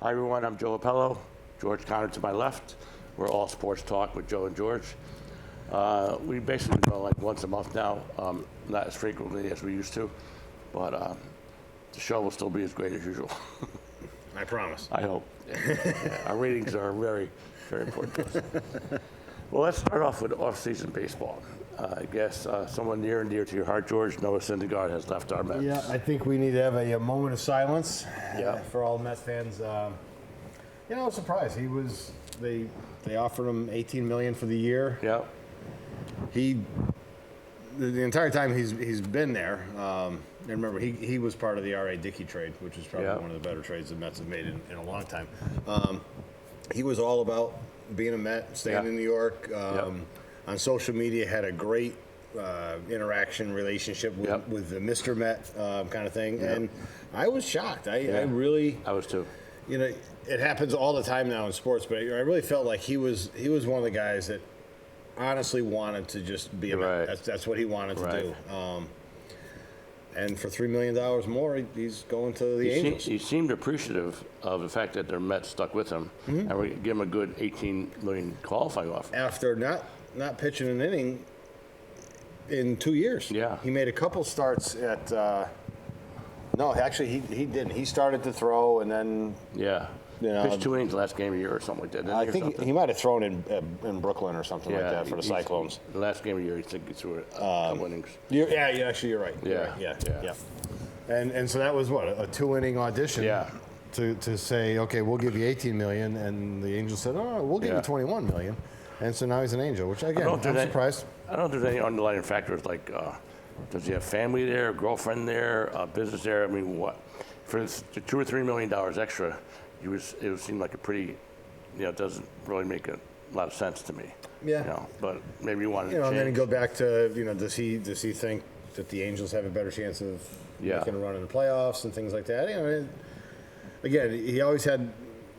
Hi everyone, I'm Joe Appello, George Connor to my left. We're all sports talk with Joe and George. We basically go like once a month now, not as frequently as we used to, but the show will still be as great as usual. I promise. I hope. Yeah, our ratings are very, very important to us. Well, let's start off with off-season baseball. I guess someone near and dear to your heart, George, Noah Syndergaard has left our Mets. Yeah, I think we need to have a moment of silence for all Mets fans. Surprised. They offered him $18 million for the year. Yeah. The entire time he's been there. And remember, he was part of the R.A. Dickey trade, which is probably one of the better trades the Mets have made in a long time. He was all about being a Met, staying in New York. On social media, had a great interaction relationship with the Mr. Met kind of thing, and I was shocked. I was too. You know, it happens all the time now in sports, but I really felt like he was one of the guys that honestly wanted to just be a Met. That's what he wanted to do. And for $3 million more, he's going to the Angels. He seemed appreciative of the fact that their Mets stuck with him, and we give him a good $18 million qualifying offer. After not pitching an inning in 2 years. Yeah. He made a couple starts at no, actually he didn't. He started to throw and then pitched 2 innings last game of the year or something like that. I think he might have thrown in Brooklyn or something like that for the Cyclones. The last game of the year, he threw a couple innings. Actually, you're right. Yeah. And so that was what, a 2-inning audition. Yeah. To say, okay, we'll give you $18 million, and the Angels said, oh, we'll give you $21 million. And so now he's an Angel, which again, I'm surprised. I don't know if there's any underlying factors like, does he have family there, girlfriend there, business there? I mean, what? For the $2 or $3 million extra, it would seem like a pretty, it doesn't really make a lot of sense to me. Yeah. But maybe you wanted to change. And then go back to, does he think that the Angels have a better chance of making a run in the playoffs and things like that? Again, he always had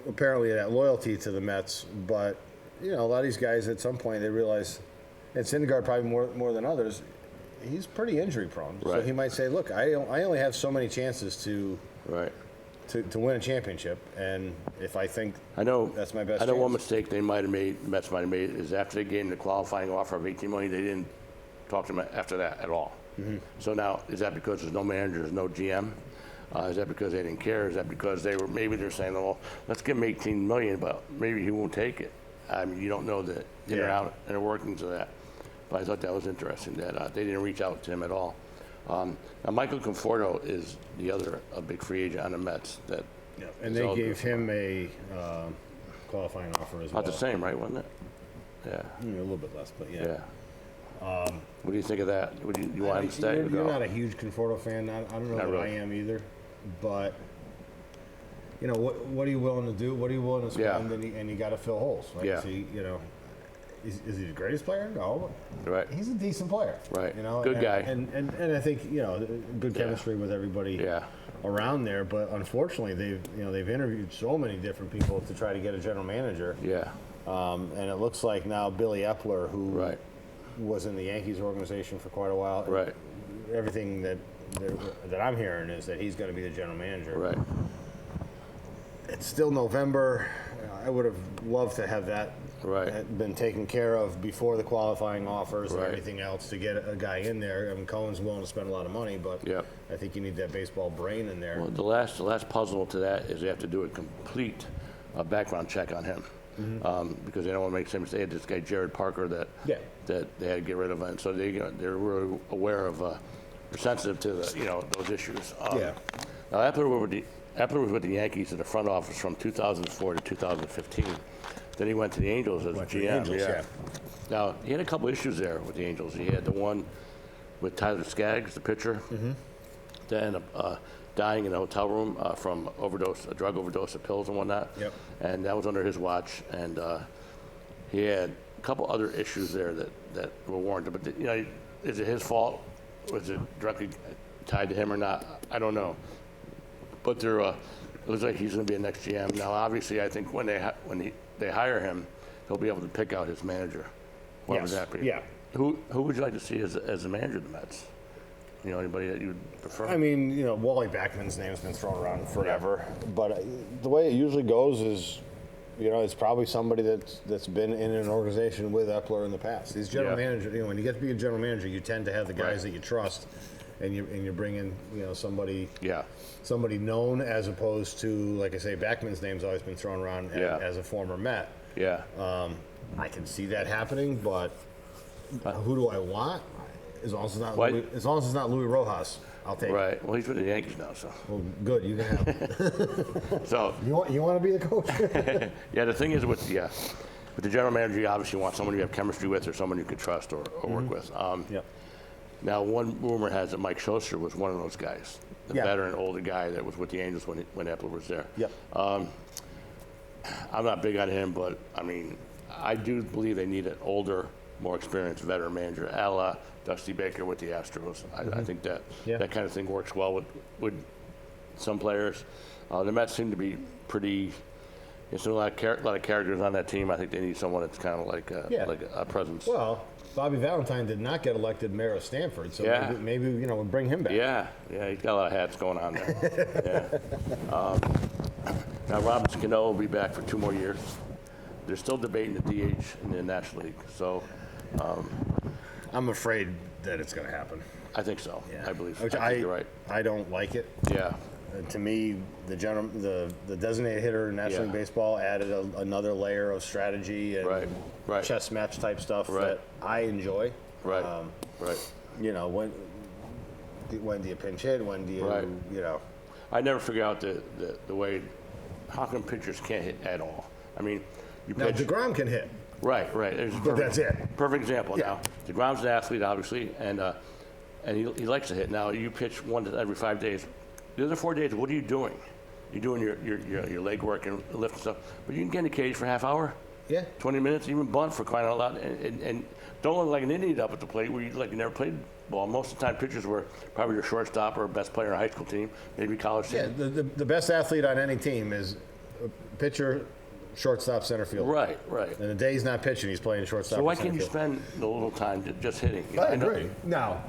apparently that loyalty to the Mets, but a lot of these guys at some point they realize, and Syndergaard probably more than others, he's pretty injury prone. Right. So he might say, look, I only have so many chances to win a championship, and if I think that's my best chance. One mistake the Mets might have made is after they gave him the qualifying offer of $18 million, they didn't talk to him after that at all. So now, is that because there's no manager, there's no GM? Is that because they didn't care? Is that because maybe they're saying, well, let's give him $18 million, but maybe he won't take it. I mean, you don't know the inner workings of that. But I thought that was interesting that they didn't reach out to him at all. Now, Michael Conforto is the other big free agent on the Mets. And they gave him a qualifying offer as well. About the same, right, wasn't it? Yeah. A little bit less, but yeah. What do you think of that? You want him to stay? You're not a huge Conforto fan. I don't know that I am either. But, what are you willing to do? What are you willing to spend? And you got to fill holes. Right? Yeah. So, is he the greatest player? No. Right. He's a decent player. Right. Good guy. And I think, good chemistry with everybody around there. But unfortunately, they've interviewed so many different people to try to get a general manager. Yeah. And it looks like now Billy Epler, who was in the Yankees organization for quite a while. Right. Everything that I'm hearing is that he's going to be the general manager. Right. It's still November. I would have loved to have that been taken care of before the qualifying offers and everything else to get a guy in there. I mean, Cohen's willing to spend a lot of money, but I think you need that baseball brain in there. Well, the last puzzle to that is they have to do a complete background check on him. Because they don't want to make the same mistake. They had this guy Jared Parker that they had to get rid of, and so they're really aware of, they're sensitive to those issues. Now Epler was with the Yankees in the front office from 2004 to 2015. Then he went to the Angels as GM. Now he had a couple issues there with the Angels. He had the one with Tyler Skaggs, the pitcher, then dying in a hotel room from a drug overdose of pills and whatnot. And that was under his watch. And he had a couple other issues there that were warranted. But is it his fault? Was it directly tied to him or not? I don't know. But it looks like he's going to be a next GM. Now, obviously, I think when they hire him, he'll be able to pick out his manager. What would that be? Yeah. Who would you like to see as the manager of the Mets? You know, anybody that you would prefer? I mean, you know, Wally Backman's name's been thrown around forever, but the way it usually goes is, you know, it's probably somebody that's been in an organization with Epler in the past. These general managers, you know, when you get to be a general manager, you tend to have the guys that you trust, and you bring in, you know, somebody known, as opposed to, like I say, Backman's name's always been thrown around as a former Met. Yeah. I can see that happening, but who do I want? As long as it's not Louis Rojas, I'll take it. Right. Well, he's with the Yankees now, so. Well, good. You can have it. So. You want to be the coach? Yeah. The thing is with the general manager, you obviously want someone you have chemistry with, or someone you can trust or work with. Now, one rumor has that Mike Schuster was one of those guys, the veteran, older guy that was with the Angels when Epler was there. Yep. I'm not big on him, but I mean, I do believe they need an older, more experienced veteran manager, a la Dusty Baker with the Astros. I think that kind of thing works well with some players. The Mets seem to be pretty. There's a lot of characters on that team. I think they need someone that's kind of like a presence. Well, Bobby Valentine did not get elected mayor of Stanford, so maybe you know, we'll bring him back. Yeah, he's got a lot of hats going on there. Now Robinson Cano will be back for 2 more years. They're still debating the DH in the National League, so. I'm afraid that it's going to happen. I think so. Yeah. I believe. Which I think you're right. I don't like it. Yeah. To me, the designated hitter in National League Baseball added another layer of strategy and chess match type stuff that I enjoy. Right. You know, when do you pinch hit? When do you you know? I never figure out the way. How come pitchers can't hit at all? I mean, Now DeGrom can hit. Right. But that's it. Perfect example. Now, DeGrom's an athlete, obviously, and he likes to hit. Now, you pitch every 5 days. The other 4 days, what are you doing? You're doing your leg work and lifting stuff, but you can get in the cage for a half hour. Yeah. 20 minutes, even bunt for crying out loud, and don't look like an idiot up at the plate where you never played ball. Most of the time, pitchers were probably your shortstop or best player in a high school team, maybe college team. Yeah, the best athlete on any team is a pitcher, shortstop, center field. Right. And the day he's not pitching, he's playing shortstop. So why can't you spend a little time just hitting? I agree. Now,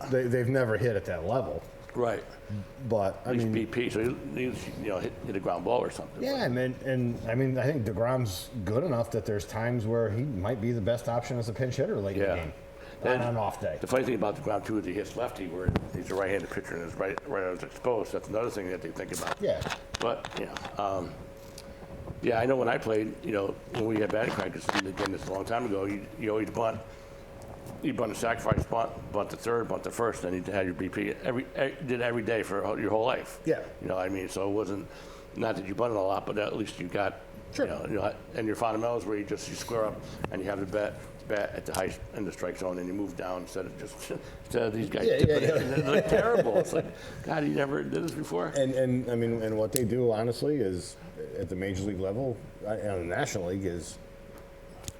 they've never hit at that level. Right. But I mean, BP, so he hit a ground ball or something. Yeah, and I mean, I think DeGrom's good enough that there's times where he might be the best option as a pinch hitter late in the game. On an off day. The funny thing about DeGrom too is he hits lefty, where he's a right-handed pitcher and his right is exposed. That's another thing that they think about. Yeah. But I know when I played, when we had batting practice, and again, this is a long time ago, you always bunt. You bunt a sacrifice bunt the third, bunt the first, then you had your BP every day for your whole life. Yeah. I mean, so it wasn't, not that you bunted a lot, but at least you got, and your fundamentals where you square up and you have the bat at the high in the strike zone and you move down instead of these guys. It's like terrible. It's like, God, you never did this before. And I mean, and what they do honestly is at the major league level, and the National League is,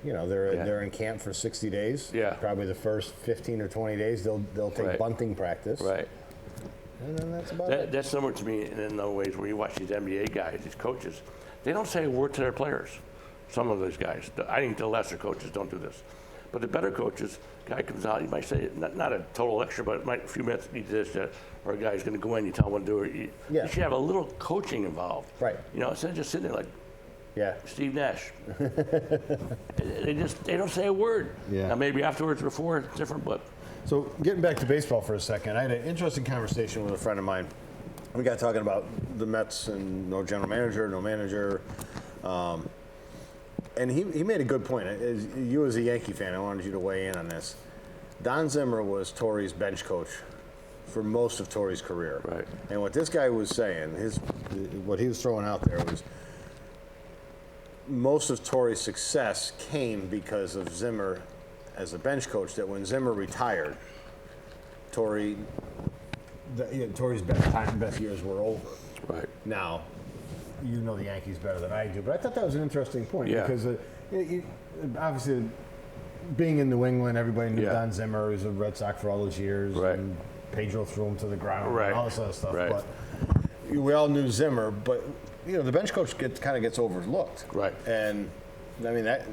they're in camp for 60 days. Yeah. Probably the first 15 or 20 days they'll take bunting practice. Right. And then that's about it. That's similar to me in other ways where you watch these NBA guys, these coaches, they don't say a word to their players. Some of those guys. I think the lesser coaches don't do this. But the better coaches, guy comes out, you might say, not a total lecture, but a few minutes, you do this, or a guy's going to go in, you tell him what to do. You should have a little coaching involved. Right. Instead of just sitting there like, Steve Nash. They don't say a word. Yeah. Now maybe afterwards, before, it's different, but. So getting back to baseball for a second, I had an interesting conversation with a friend of mine. We got talking about the Mets and no general manager, no manager. And he made a good point. You as a Yankee fan, I wanted you to weigh in on this. Don Zimmer was Torre's bench coach for most of Torre's career. Right. And what this guy was saying, what he was throwing out there was most of Torre's success came because of Zimmer as a bench coach, that when Zimmer retired, Torre's best years were over. Right. Now, you know the Yankees better than I do, but I thought that was an interesting point because obviously being in New England, everybody knew Don Zimmer. He was a Red Sox for all those years. Right. And Pedro threw him to the ground and all this other stuff. Right. But we all knew Zimmer, but the bench coach kind of gets overlooked. Right. And I mean that.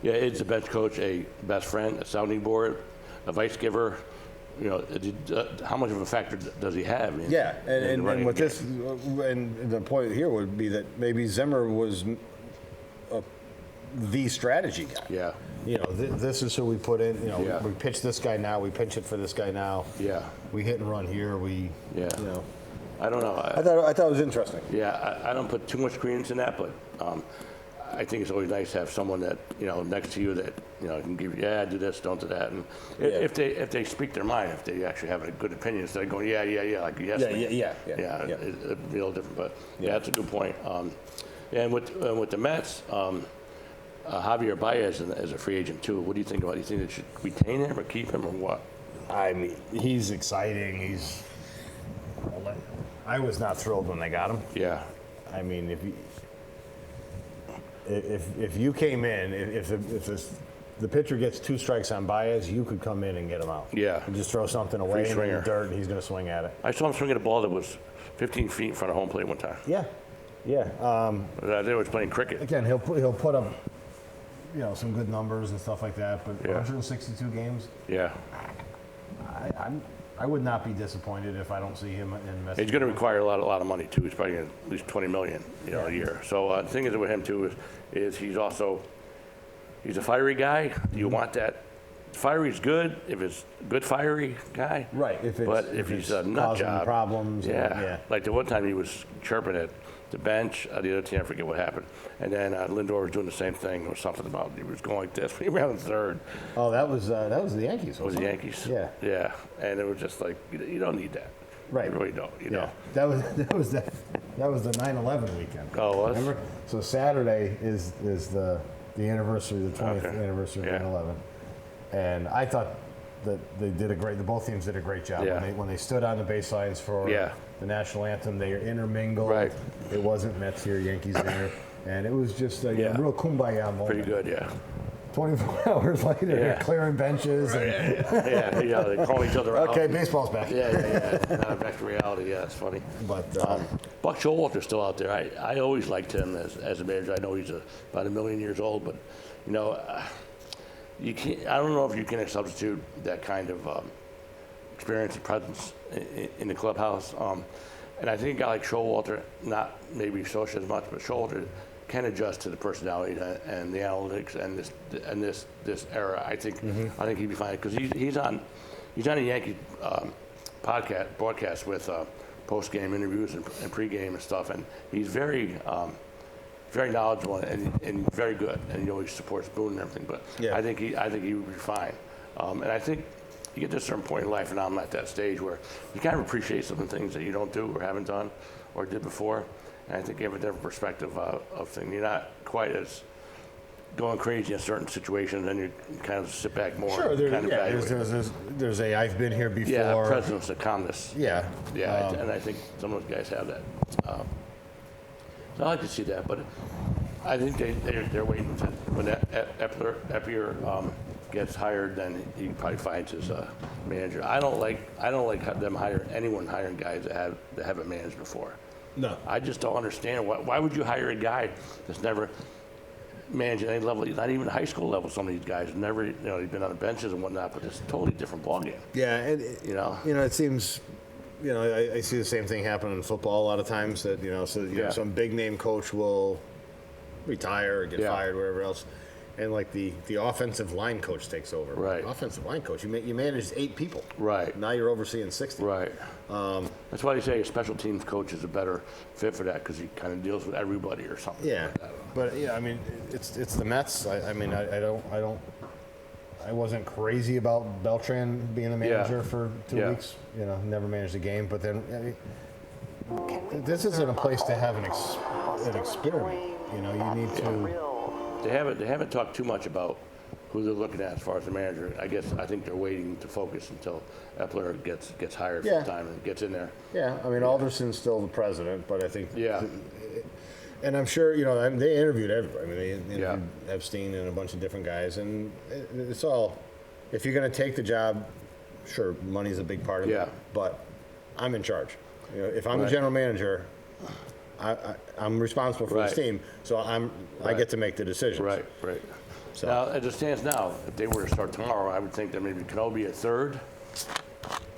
Yeah, it's a bench coach, a best friend, a sounding board, a vice giver, how much of a factor does he have? Yeah, and running with the this, and the point here would be that maybe Zimmer was the strategy guy. Yeah. This is who we put in. Yeah. We pitch this guy now. We pinch it for this guy now. Yeah. We hit and run here. Yeah. I don't know. I thought it was interesting. Yeah, I don't put too much credence in that, but I think it's always nice to have someone that next to you that can give you, do this, don't do that, and if they speak their mind, if they actually have a good opinion instead of going yeah like yes it'd be a little different, but that's a good point. And with the Mets, Javier Baez is a free agent too. What do you think about? Do you think they should retain him or keep him or what? I mean, he's exciting. I was not thrilled when they got him. Yeah. I mean, if you came in, if the pitcher gets 2 strikes on Baez, you could come in and get him out. Yeah. And just throw something away in the dirt, and he's going to swing at it. I saw him swing at a ball that was 15 feet in front of home plate one time. Yeah. They was playing cricket. Again, he'll put up, some good numbers and stuff like that. But Yeah. 162 games. Yeah. I would not be disappointed if I don't see him in Mets. He's going to require a lot of money too. He's probably going to at least $20 million, a year. So the thing is with him too is he's a fiery guy. You want that? Fiery is good if it's good fiery guy. Right. But if he's a nut causing job, problems. Yeah. Like the one time he was chirping at the bench, the other team, I forget what happened. And then Lindor was doing the same thing. There was something about he was going like this when he ran third. Oh, that was the Yankees. Was the Yankees? Yeah. Yeah. And it was just like you don't need that. Right. You really don't. You know. That was the 9/11 weekend. Oh, it was? Remember? So Saturday is the anniversary, the 20th anniversary of 9/11, and I thought that they did both teams did a great job when they stood on the baselines for the national anthem. They intermingled. Right. It wasn't Mets here, Yankees there, and it was just a real kumbaya moment. Pretty good, yeah. 24 hours later, they're clearing benches. Right, and they call each other out. Okay, baseball's back. Yeah. Now back to reality. Yeah, it's funny. But Buck Showalter's still out there. I always liked him as a manager. I know he's about 1 million years old, but you can't. I don't know if you can substitute that kind of experience and presence in the clubhouse. And I think a guy like Showalter, not maybe Socha as much, but Showalter can adjust to the personality and the analytics and this era. I think he'd be fine because he's on a Yankee broadcast with post game interviews and pregame and stuff, and he's very knowledgeable and very good, and he always supports Boone and everything. But I think he would be fine, and I think you get to a certain point in life, and I'm at that stage where you kind of appreciate some of the things that you don't do or haven't done or did before. And I think you have a different perspective of things. You're not quite as going crazy in certain situations, and you kind of sit back more. Sure, there's I've been here before. Yeah, presence of calmness. Yeah. And I think some of those guys have that. So I like to see that, but I think they're waiting to when Epier gets hired, then he probably finds his manager. I don't like them hiring guys that haven't managed before. No. I just don't understand. Why would you hire a guy that's never managed at any level, not even high school level? Some of these guys never, he's been on the benches and whatnot, but it's a totally different ballgame. Yeah, and it seems, I see the same thing happen in football a lot of times that, some big name coach will retire or get fired, whatever else. And like the offensive line coach takes over. Right. Offensive line coach, you managed 8 people. Right. Now you're overseeing 60. Right. That's why they say a special teams coach is a better fit for that because he kind of deals with everybody or something. Yeah. Like that. But I mean, it's the Mets. I wasn't crazy about Beltran being the manager for 2 weeks. Never managed a game. But then this isn't a place to have an experiment. You need to. They haven't talked too much about who they're looking at as far as the manager. I think they're waiting to focus until Epler gets hired full time and gets in there. Yeah, I mean Alderson's still the president, but I think and I'm sure they interviewed everybody. I mean they interviewed Epstein and a bunch of different guys, and it's all. If you're going to take the job, sure, money's a big part of it. But I'm in charge. If I'm the general manager. I'm responsible for this team, so I get to make the decisions. Right. So now, as it stands now, if they were to start tomorrow, I would think that maybe Kenobi at third,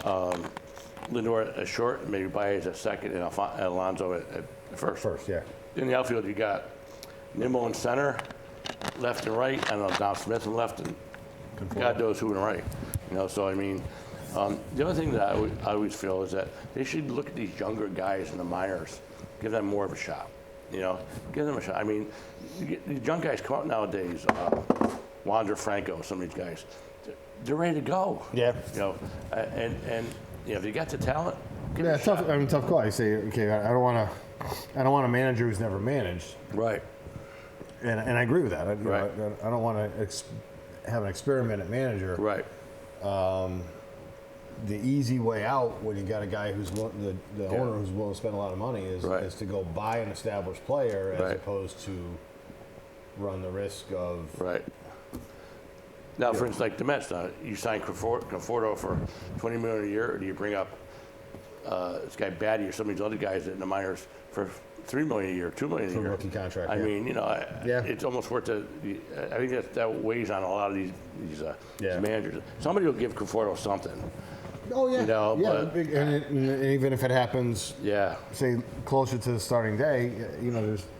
Lindor at short, maybe Baez at second, and Alonso at first. First, yeah. In the outfield, you got Nimmo in center, left and right. I don't know, Don Smith in left, and God knows who in right. So I mean, the other thing that I always feel is that they should look at these younger guys in the minors, give them more of a shot. Give them a shot. I mean, these young guys come out nowadays, Wander Franco, some of these guys, they're ready to go. Yeah. And if you got the talent, give Yeah, it a shot. tough call. You say, okay, I don't want a manager who's never managed. Right. And I agree with that. Right. I don't want to have an experiment at manager. Right. The easy way out when you got a guy who's the owner who's willing to spend a lot of money is to go buy an established player as opposed to run the risk of. Right. Now, for instance, like the Mets, you sign Conforto for $20 million a year, or do you bring up this guy Batty or some of these other guys in the minors for $3 million a year, $2 million a year? For a rookie contract. I mean, it's almost worth it. I think that weighs on a lot of these managers. Somebody will give Conforto something. Oh yeah, But, and even if it happens, say closer to the starting day,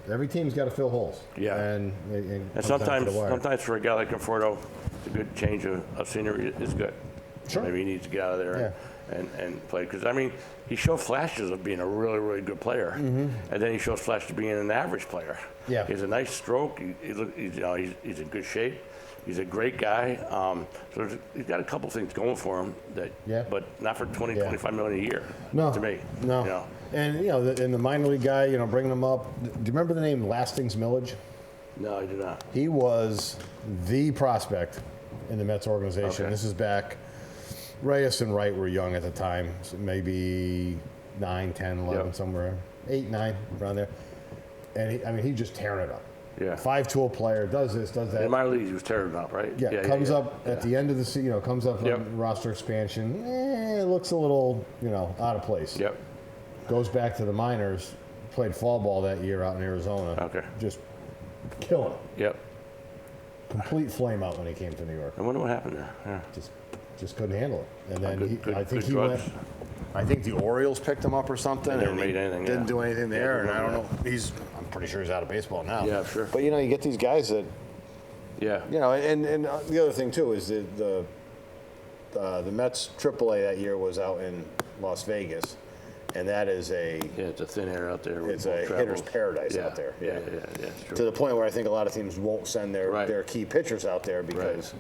every team's got to fill holes. Yeah, and sometimes for a guy like Conforto, it's a good change of scenery is good. Sure. Maybe he needs to get out of there and play, because I mean, he showed flashes of being a really, really good player, and then he shows flashes of being an average player. Yeah, he has a nice stroke. He's in good shape. He's a great guy. So he's got a couple things going for him, but not for $25 million a year. No, to me. No. And in the minor league guy, bringing him up. Do you remember the name Lastings Millage? No, I do not. He was the prospect in the Mets organization. Okay. This is back. Reyes and Wright were young at the time, so maybe 9, 10, 11, somewhere 8, 9 around there. And he just tearing it up. Yeah. 5-tool player, does this, does that. In minor leagues, he was tearing it up, right? Yeah, comes up at the end of the season, comes up on roster expansion. It looks a little, out of place. Yep. Goes back to the minors, played fall ball that year out in Arizona. Okay. Just killing it. Yep. Complete flame out when he came to New York. I wonder what happened there. Yeah. Just couldn't handle it. And then I think he drugs. went. I think the Orioles picked him up or something. They never made anything. Didn't do anything there, and I don't remember know. I'm pretty sure he's out of baseball now. Yeah, sure. But you get these guys that. Yeah. And the other thing too is the Mets AAA that year was out in Las Vegas, and that is it's a thin air out there. It's a hitter's paradise out there. Yeah. True. To the point where I think a lot of teams won't send their key pitchers out there because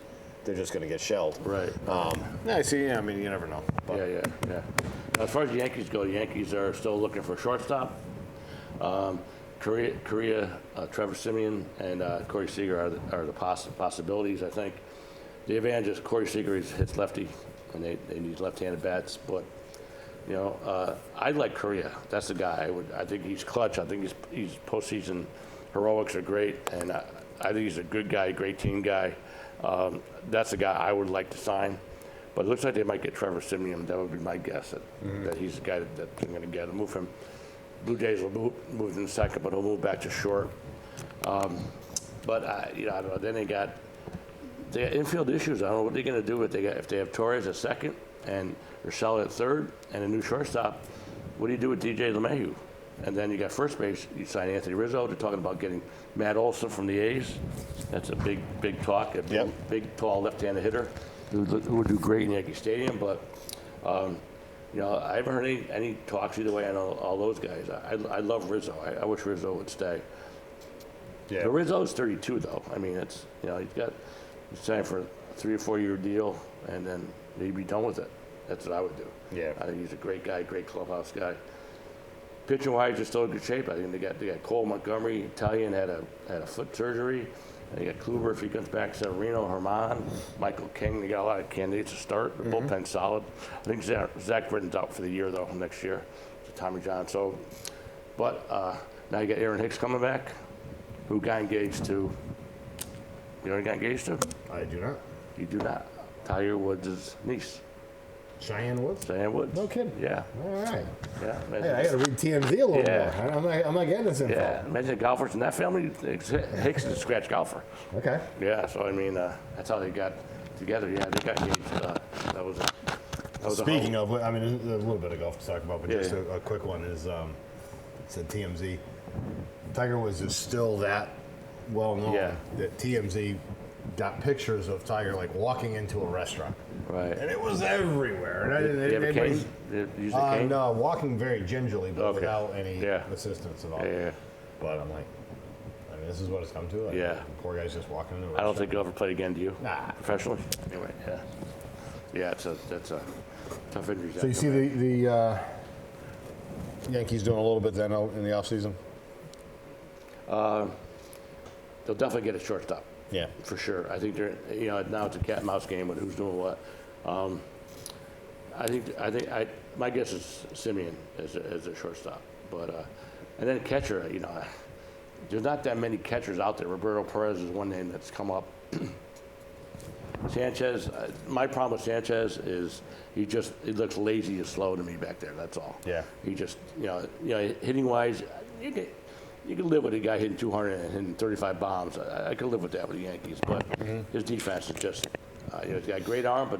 they're just going to get shelled. Right. I see. I mean, you never know. But. Yeah. Now, as far as the Yankees go, the Yankees are still looking for a shortstop. Correa, Trevor Simeon, and Corey Seager are the possibilities, I think. The advantage is Corey Seager hits lefty, and they need left-handed bats. But, I like Correa. That's the guy. I think he's clutch. I think his postseason heroics are great, and I think he's a good guy, great team guy. That's the guy I would like to sign. But it looks like they might get Trevor Simeon. That would be my guess, that he's the guy that they're going to get. He'll move him. Blue Jays will move in second, but he'll move back to short. I don't know. Then they got infield issues. I don't know what they're going to do if they have Torres at second and Urshela at third and a new shortstop. What do you do with DJ LeMahieu? And then you got first base. You sign Anthony Rizzo. They're talking about getting Matt Olson from the A's. That's a big talk. A big, tall left-handed hitter who would do great in Yankee Stadium. But I haven't heard any talks either way on all those guys. I love Rizzo. I wish Rizzo would stay. Yeah. But Rizzo's 32 though. I mean, he's signed for a 3 or 4 year deal, and then maybe be done with it. That's what I would do. Yeah. I think he's a great guy, great clubhouse guy. Pitching wise, they're still in good shape. I think they got Cole Montgomery, Italian, had a foot surgery. They got Kluber if he comes back, Severino, Herman, Michael King. They got a lot of candidates to start. The bullpen's solid. I think Zach Britton's out for the year though next year. So Tommy John. So, but now you got Aaron Hicks coming back, who got engaged to. You know who he got engaged to? I do not. You do not. Tiger Woods' niece. Cheyenne Woods? Cheyenne Woods. No kidding. Yeah. All right. Yeah. Hey, I got to read TMZ a little more. I'm not getting this info. Yeah. Imagine golfers in that family. Hicks is a scratch golfer. Okay. Yeah. So I mean, that's how they got together. Yeah, they got engaged. That was it. Speaking of, I mean, there's a little bit of golf to talk about, but Yeah. just a quick one is, said TMZ. Tiger was just still that well known Yeah. that TMZ got pictures of Tiger like walking into a restaurant, Right. and it was everywhere. And I didn't. Do you have a cane? Do you use a cane? No, walking very gingerly, but Okay. without any Yeah. assistance at all. Yeah. But I'm like, I mean, this is what it's come to. Like, Yeah. the poor guy's just walking into a I restaurant. don't think you'll ever play again, do you? Nah. Professionally? Anyway, yeah. Yeah, that's a tough injury. So you see the Yankees doing a little bit then in the offseason? They'll definitely get a shortstop. Yeah. For sure. I think they're, now it's a cat and mouse game with who's doing what. My guess is Simeon as a shortstop. But, and then catcher, there's not that many catchers out there. Roberto Perez is one name that's come up. Sanchez, my problem with Sanchez is he looks lazy and slow to me back there. That's all. Yeah. He just, hitting wise, you can live with a guy hitting 200 and hitting 35 bombs. I can live with that with the Yankees, but his defense is just, he's got a great arm, but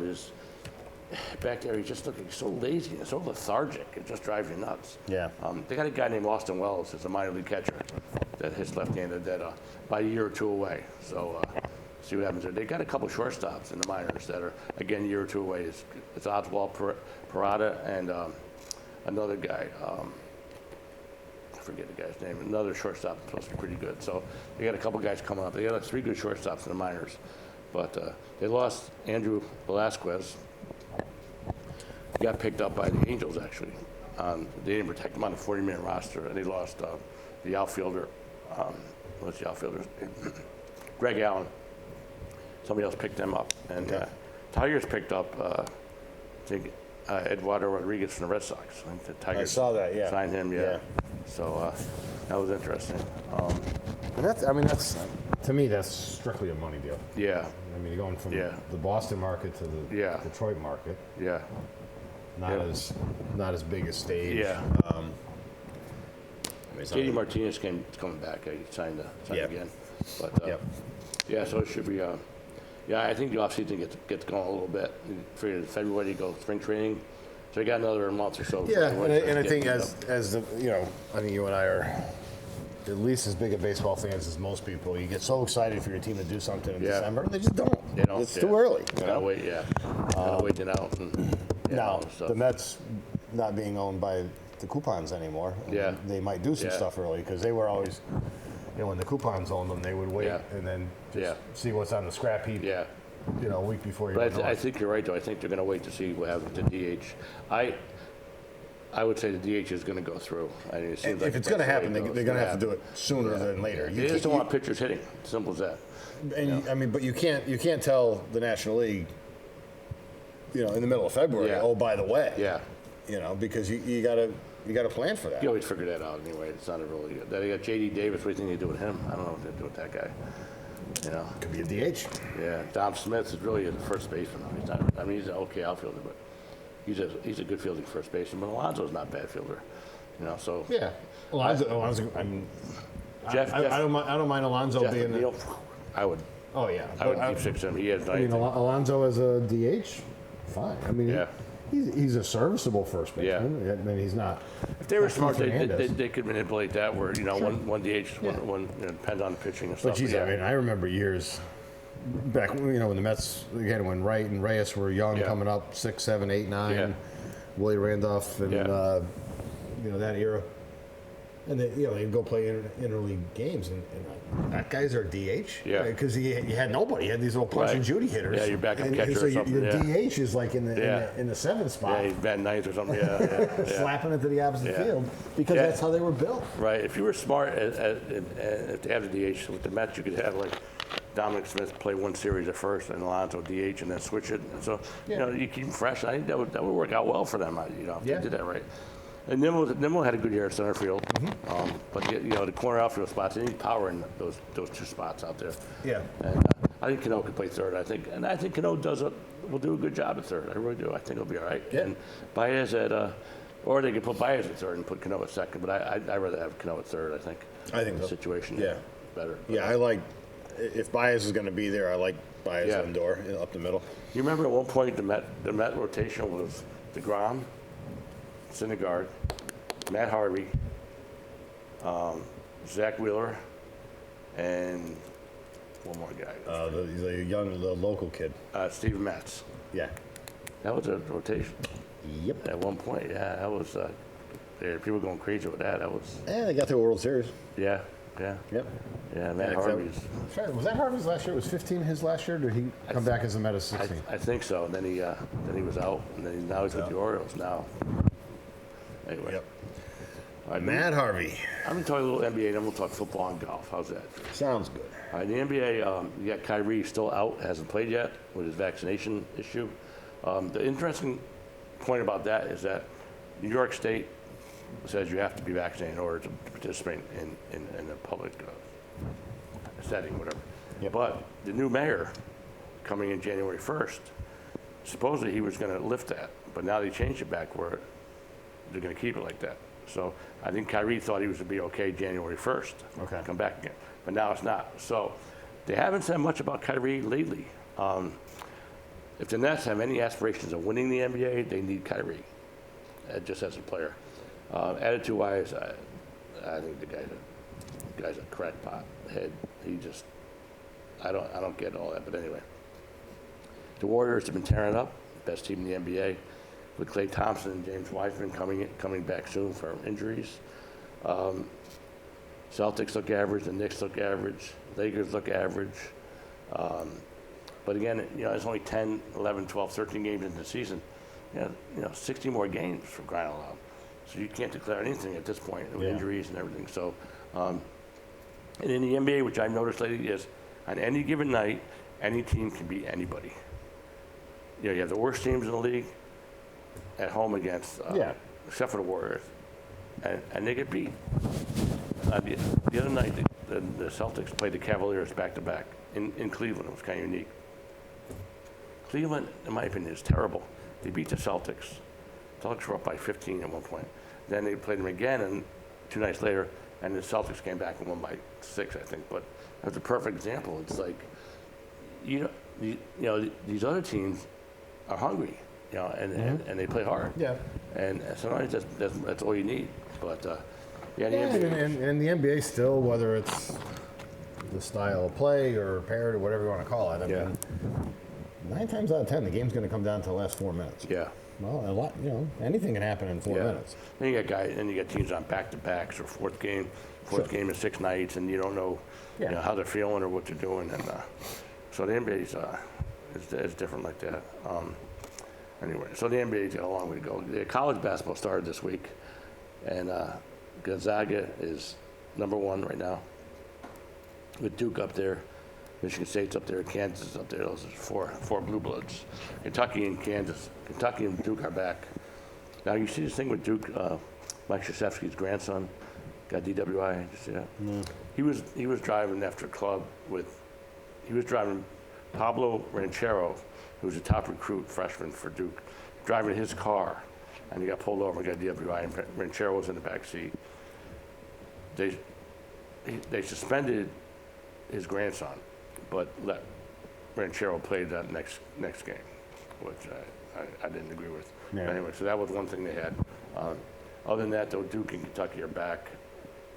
back there he's just looking so lazy and so lethargic. It just drives you nuts. Yeah. They got a guy named Austin Wells as a minor league catcher that hits left-handed that about a year or two away. So see what happens there. They got a couple shortstops in the minors that are again a year or two away. It's Oswald Parada and another guy. I forget the guy's name. Another shortstop that's supposed to be pretty good. So they got a couple guys coming up. They got like 3 good shortstops in the minors, but they lost Andrew Velasquez. He got picked up by the Angels actually. They didn't protect him on the 40-man roster, and they lost the outfielder. What's the outfielder? Greg Allen. Somebody else picked them up, and Tigers picked up. I think Eduardo Rodriguez from the Red Sox. I think the Tigers saw that, yeah. signed him, yeah. So that was interesting. And that's to me, that's strictly a money deal. Yeah, I mean, you're going from Yeah. the Boston market to the Yeah. Detroit market. yeah, Not as big a stage. yeah. I mean, it's not JD really- Martinez signed back. He signed Yeah. again. But Yep. yeah, so it should be. Yeah, I think the offseason gets going a little bit. Figured February go spring training, so you got another month or so. Yeah, and I think Get as the I think you and I are at least as big a baseball fans as most people. You get so excited for your team to do something in Yeah. December, and they just don't. They don't, It's yeah. too early. Gotta wait, yeah. Gotta wait it out. And, Now, so. the Mets not being owned by the Coupons anymore, Yeah. they might do some Yeah. stuff early because they were always, when the Coupons owned them, they would wait Yeah. and then just Yeah. see what's on the scrap heap, Yeah. a week before you But go I north. think you're right, though. I think they're going to wait to see what happens to DH. I would say the DH is going to go through. I mean, it seems like If it's that's going to the way happen, it goes. they're going to have to do it sooner Yeah. than later. They just don't want pitchers hitting. Simple as that. And I mean, but you can't tell the National League, in the middle of February. Yeah. Oh, by the way, Yeah. because you gotta plan for that. You always figure that out anyway. It's not a really good. They got J.D. Davis. What do you think they do with him? I don't know what they do with that guy. Could be a DH. Yeah. Dom Smith is really a first baseman. He's not. I mean, he's an okay outfielder, but he's a good fielding first baseman. But Alonso's not a bad fielder. So. Yeah, Alonso. I mean, Jeff- I don't mind Alonso Jeff being. McNeil, I would. Oh yeah, I would keep 6 him. He has I mean, 90. Alonso as a DH, fine. I mean, Yeah. he's a serviceable first baseman. Yeah. I mean, he's not. If they were not smart, Keith they Hernandez. could manipulate that where, one DH, Yeah. one depends on the pitching and But stuff. geez, yeah. I mean, I remember years back, when the Mets, again, when Wright and Reyes were young, Yeah. coming up 6, 7, 8, 9, Yeah. Willie Randolph, and Yeah. that era. And they'd go play interleague games, and that guy's our DH. Yeah. Because you had nobody. You had these little punch Right. and Judy hitters. Yeah, your backup And catcher so or something, your yeah. DH is like in the Yeah. in the 7th spot, Yeah, he's batting ninth or something. Yeah, yeah. slapping it to the opposite Yeah. field because Yeah. that's how they were built. Right. If you were smart, if they have the DH with the Mets, you could have like Dominic Smith play one series at first and Alonso DH and then switch it. And so you keep them fresh. I think that would work out well for them. If Yeah. they did that right. And Nimmo had a good year at center field, but the corner outfield spots, they need power in those 2 spots out there. Yeah. And I think Cano could play third. I think Cano will do a good job at third. I really do. I think he'll be all right. Yeah. And Baez or they could put Baez at third and put Cano at second. But I'd rather have Cano at third. I think. I think so. The situation. Yeah. Better. Yeah, I like if Baez is going to be there, I like Baez Yeah. Lindor up the middle. You remember at one point the Met rotation was DeGrom, Syndergaard, Matt Harvey, Zach Wheeler, and one more guy. The local kid. Steve Matz. Yeah. That was a rotation Yep. at one point. Yeah, that was. People going crazy with that. That was. And they got to the World Series. Yeah. Yep. Yeah, Matt Yeah, Harvey's. Was that Harvey's last year? Was 15 his last year? Or did he come back as a Met of I 16? think so. And then he was out, and then now he's with the Orioles now. Anyway. Yep. All right, Matt Harvey. I'm going to talk a little NBA, then we'll talk football and golf. How's that? Sounds good. All right, the NBA, you got Kyrie still out, hasn't played yet with his vaccination issue. The interesting point about that is that New York State says you have to be vaccinated in order to participate in a public setting, whatever. Yep. But the new mayor coming in January 1st, supposedly he was going to lift that, but now they changed it back where they're going to keep it like that. So I think Kyrie thought he was to be okay January 1st. Okay. Come back again. But now it's not. So they haven't said much about Kyrie lately. If the Nets have any aspirations of winning the NBA, they need Kyrie, just as a player. Attitude-wise, I think the guy's a crackpot head. He just, I don't get all that. But anyway, the Warriors have been tearing up, best team in the NBA, with Klay Thompson and James Wiseman coming back soon from injuries. Celtics look average, the Knicks look average, Lakers look average. But again, it's only 10, 11, 12, 13 games into the season. 60 more games for crying out loud. So you can't declare anything at this point with injuries and everything. So, and in the NBA, which I've noticed lately, is on any given night, any team can beat anybody. You have the worst teams in the league at home against, except for the Warriors, and they get beat. The other night, the Celtics played the Cavaliers back-to-back in Cleveland. It was kind of unique. Cleveland, in my opinion, is terrible. They beat the Celtics. Celtics were up by 15 at one point. Then they played them again, and 2 nights later, and the Celtics came back and won by 6, I think. But that's a perfect example. It's like, these other teams are hungry, and they play hard. Yeah. And sometimes that's all you need. But the NBA, And the NBA still, whether it's the style of play or parity or whatever you want to call it, I mean, 9 times out of 10, the game's going to come down to the last 4 minutes. yeah. Well, a lot, anything can happen in 4 minutes. Then you got teams on back-to-backs or fourth game in 6 nights, and you don't know, how they're feeling or what they're doing, and so the NBA is different like that. Anyway, so the NBA's got a long way to go. The college basketball started this week, and Gonzaga is number 1 right now, with Duke up there. Michigan State's up there, Kansas is up there. Those are four blue bloods. Kentucky and Duke are back. Now you see this thing with Duke. Mike Krzyzewski's grandson got DWI. Did you see that? No. He was driving after a club he was driving Pablo Ranchero, who was a top recruit freshman for Duke, driving his car, and he got pulled over and got DWI. And Ranchero was in the back seat. They suspended his grandson, but let Ranchero play that next game, which I didn't agree with. Yeah. But anyway, so that was one thing they had. Other than that, though, Duke and Kentucky are back,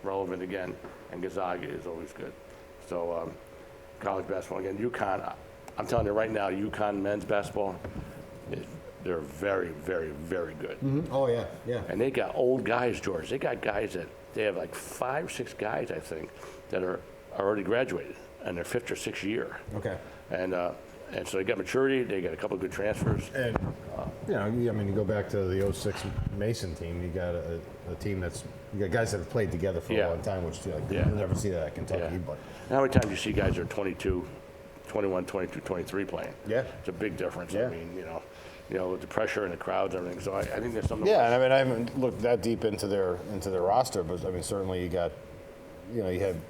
relevant again, and Gonzaga is always good. So college basketball again. UConn, I'm telling you right now, UConn men's basketball, they're very, very, very good. Mm-hmm. Oh, yeah. And they got old guys, George. They got guys they have like 5, 6 guys, I think, that are already graduated, and they're 5th or 6th year. Okay. And so they got maturity. They got a couple of good transfers. And, you go back to the 06 Mason team, you got a team you got guys that have played together for a long time, which you'll never see that at Kentucky. Yeah. But How many times you see guys that are 22, 21, 22, 23 playing? Yeah. It's a big difference. Yeah. I mean, with the pressure and the crowds and everything. So I think there's something. Yeah, and I haven't looked that deep into their roster, but I mean, certainly you got, you had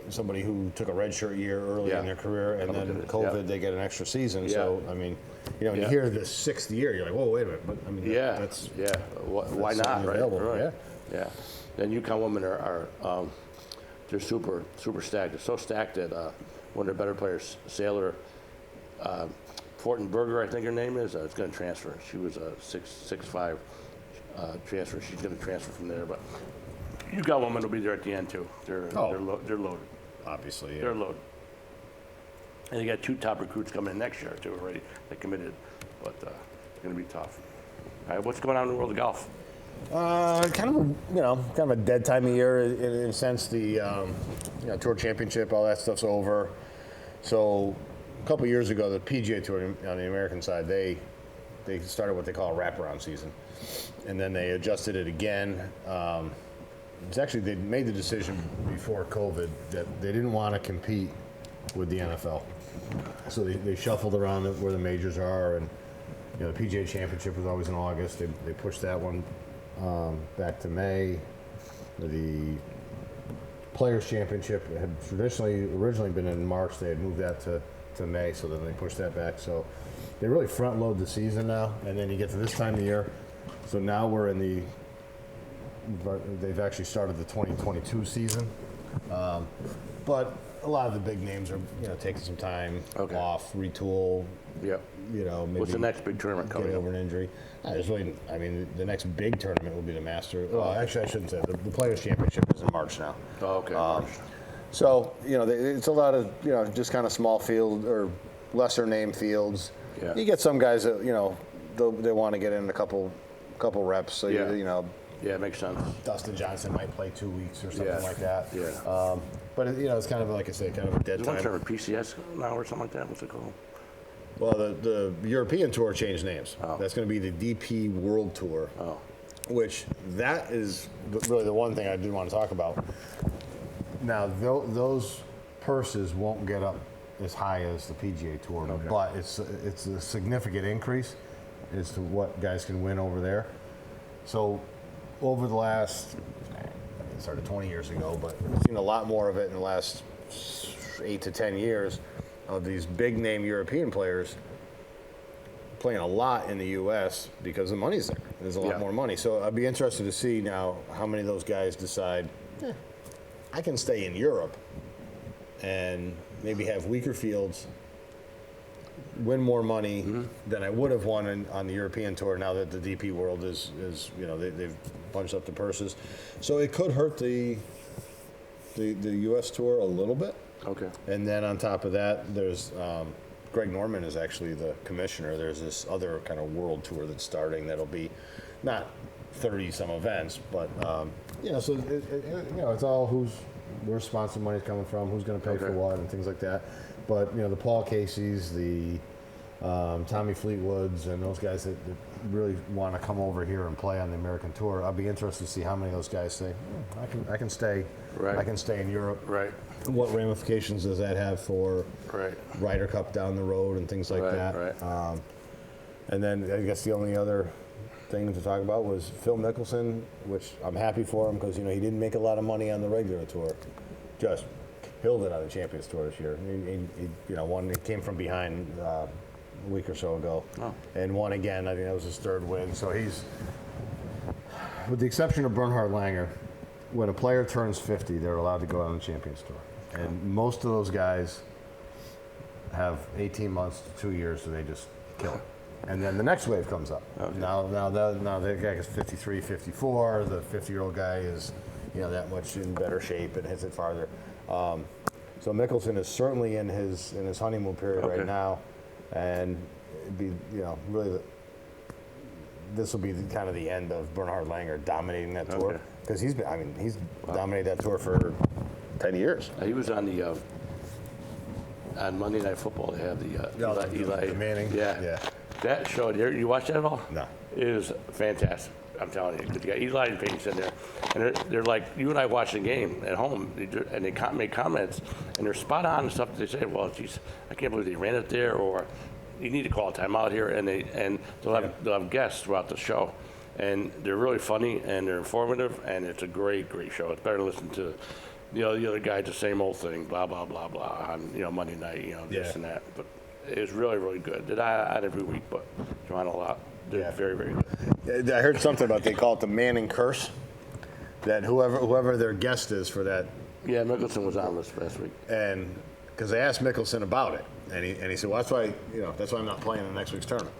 somebody who took a redshirt year early in their career, and then COVID, they get an extra season. So I mean, when you hear the 6th year, you're like, whoa, wait a minute. But I mean, that's Why not? Right. available. Right. Yeah. Yeah. Then UConn women are they're super stacked. They're so stacked that one of their better players, Sailor Fortenberger, I think her name is going to transfer. She was a 6'5" transfer. She's going to transfer from there. But you got women who'll be there at the end too. They're loaded. Obviously, yeah. They're loaded. And you got 2 top recruits coming in next year too already. They committed, but it's going to be tough. All right, what's going on in the world of golf? Kind of a dead time of year in a sense. The Tour Championship, all that stuff's over. So a couple years ago, the PGA Tour on the American side, they started what they call a wraparound season, and then they adjusted it again. It's actually, they made the decision before COVID that they didn't want to compete with the NFL. So they shuffled around where the majors are, and the PGA Championship was always in August. They pushed that one back to May. The Players Championship had originally been in March. They had moved that to May, so then they pushed that back. So they really front load the season now, and then you get to this time of year. So now we're in they've actually started the 2022 season. But a lot of the big names are, taking some time off, retool. Yep. Maybe What's the next big tournament coming get up? over an injury. The next big tournament will be the Master. Well, actually, I shouldn't say. The Players Championship is in March now. Oh, okay. So, it's a lot of, just kind of small field or lesser name fields. Yeah. You get some guys that, they want to get in a couple reps. So, Yeah. Yeah, it makes sense. Dustin Johnson might play 2 weeks or something like that. Yeah. But, it's kind of, like I say, kind of a dead Is one time. tournament PCS now or something like that? What's it called? Well, the European Tour changed names. Oh. That's going to be the DP World Tour, Oh. which that is really the one thing I did want to talk about. Now, those purses won't get up as high as the PGA Tour, but it's a significant increase as to what guys can win over there. So, over the last, it started 20 years ago, but we've seen a lot more of it in the last 8 to 10 years of these big name European players playing a lot in the U.S. because the money's there. There's a lot more money. So I'd be interested to see now how many of those guys decide, I can stay in Europe and maybe have weaker fields, win more money than I would have won on the European Tour now that the DP World is they've bunched up the purses. So it could hurt the U.S. Tour a little bit. Okay. And then on top of that, there's Greg Norman is actually the commissioner. There's this other kind of world tour that's starting that'll be not 30 some events, but so it's all where sponsor money's coming from, who's going to pay for what, and things like that. But the Paul Caseys, the Tommy Fleetwoods, and those guys that really want to come over here and play on the American Tour, I'll be interested to see how many of those guys say, I can stay. Right. I can stay in Europe. Right. What ramifications does that have for Ryder Cup down the road and things like that? Right. And then I guess the only other thing to talk about was Phil Mickelson, which I'm happy for him because he didn't make a lot of money on the regular tour, just killed it on the Champions Tour this year. He won. He came from behind a week or so ago, and won again. I think that was his 3rd win. So he's, with the exception of Bernhard Langer, when a player turns 50, they're allowed to go out on the Champions Tour. And most of those guys have 18 months to 2 years, so they just kill it. And then the next wave comes up. Okay. Now the guy is 53, 54. The 50-year-old guy is, that much in better shape and hits it farther. So Mickelson is certainly in his honeymoon period right now, and it'd be really this will be kind of the end of Bernhard Langer dominating that tour because he's dominated that tour for 10 years. He was on the on Monday Night Football. They have the Eli Manning. Yeah. That show. You watch that at all? No. It is fantastic. I'm telling you, because you got Eli and Peyton in there, and they're like you and I watching the game at home, and they make comments, and they're spot on and stuff. They say, "Well, geez, I can't believe they ran it there," or "You need to call a timeout here," and they'll have guests throughout the show, and they're really funny and they're informative, and it's a great show. It's better to listen to the other guys the same old thing, blah blah blah blah on Monday night, this and that, but it's really good. Did I every week, but trying a lot. They're very good. I heard something about they call it the Manning curse. That whoever their guest is for that Yeah, Mickelson was on this last week. And because they asked Mickelson about it, and he said, well, that's why I'm not playing in next week's tournament.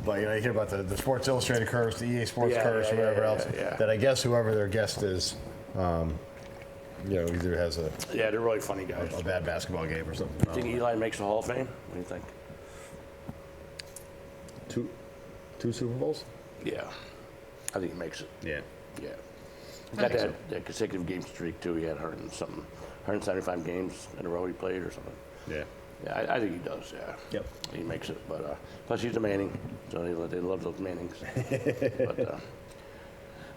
But you hear about the Sports Illustrated curse, the EA Sports curse, or whatever else. Yeah. That I guess whoever their guest is, either has Yeah, they're really funny guys. a bad basketball game or something. You think Eli makes the Hall of Fame? What do you think? Two Super Bowls? Yeah, I think he makes it. Yeah. Yeah. He got that consecutive game streak, too. He had 175 games in a row he played or something. Yeah. Yeah, I think he does, yeah. Yep. He makes it. But plus, he's a Manning, so they love those Mannings.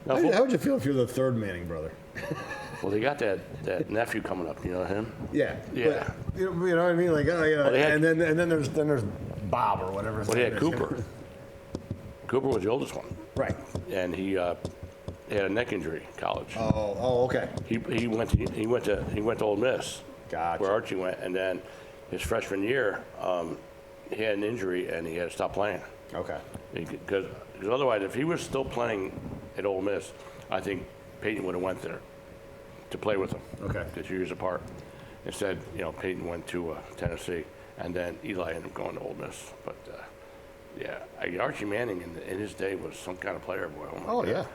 But, How would you feel if you're the third Manning brother? well, they got that nephew coming up. You know him? Yeah. Yeah. But, you know what I mean? Like, had- and then there's Bob or whatever. his Well, they name had is. Cooper. Cooper was the oldest one, Right. and he had a neck injury in college. Oh, okay. He went to Ole Miss, Gotcha. where Archie went, and then his freshman year, he had an injury and he had to stop playing. Okay. Because otherwise, if he was still playing at Ole Miss, I think Peyton would have went there to play with him. Okay. They're 2 years apart. Instead, Peyton went to Tennessee, and then Eli ended up going to Ole Miss. But Archie Manning in his day was some kind of player, boy. Oh, my Oh, God. yeah.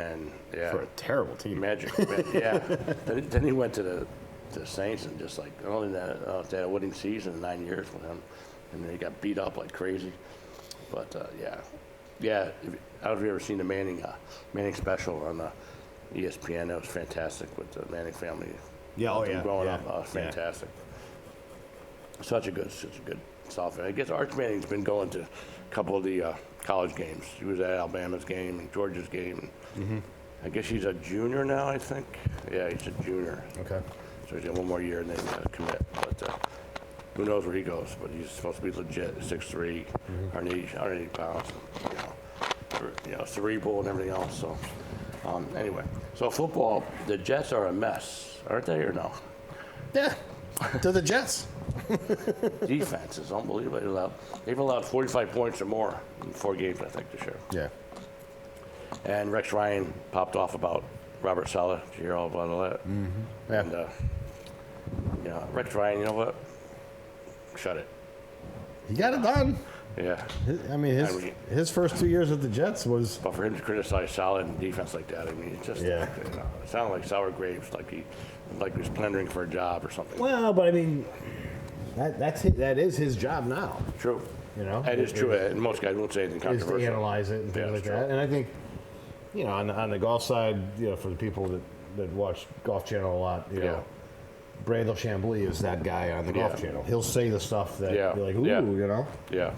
And yeah, For a terrible team. magic. Yeah. Then he went to the Saints and just like only that they had a winning season in 9 years with him, and then he got beat up like crazy. But yeah. I don't know if you've ever seen the Manning special on ESPN. That was fantastic with the Manning family. Yeah, oh, Them yeah, growing yeah, up, fantastic. Such a good soft. I guess Arch Manning's been going to a couple of the college games. He was at Alabama's game and Georgia's game. Mm-hmm. I guess he's a junior now, I think. Yeah, he's a junior. Okay. So he's got one more year and then he's got to commit. But who knows where he goes? But he's supposed to be legit, 6'3", 180 pounds, cerebral and everything else. So anyway, so football, the Jets are a mess, aren't they, or no? Yeah. To the Jets. Defense is unbelievable. They've allowed 45 points or more in 4 games, I think, this year. Yeah. And Rex Ryan popped off about Robert Saleh. Did you hear all about all that? Mm-hmm. Yeah. And Rex Ryan, you know what? Shut it. He got it done. Yeah. His first 2 years at the Jets was. But for him to criticize Saleh and defense like that, it's just Yeah. It sounded like sour grapes, like he was plundering for a job or something. Well, but that is his job now. True. It is true. And most guys won't say anything Is controversial. to analyze it and things Yeah, like it's that. true. And I think, on the golf side, for the people that watch Golf Channel a lot, Yeah. Brandel Chambly is that guy on the Golf Yeah. Channel. He'll say the stuff that Yeah. you're like, ooh, Yeah. Yeah.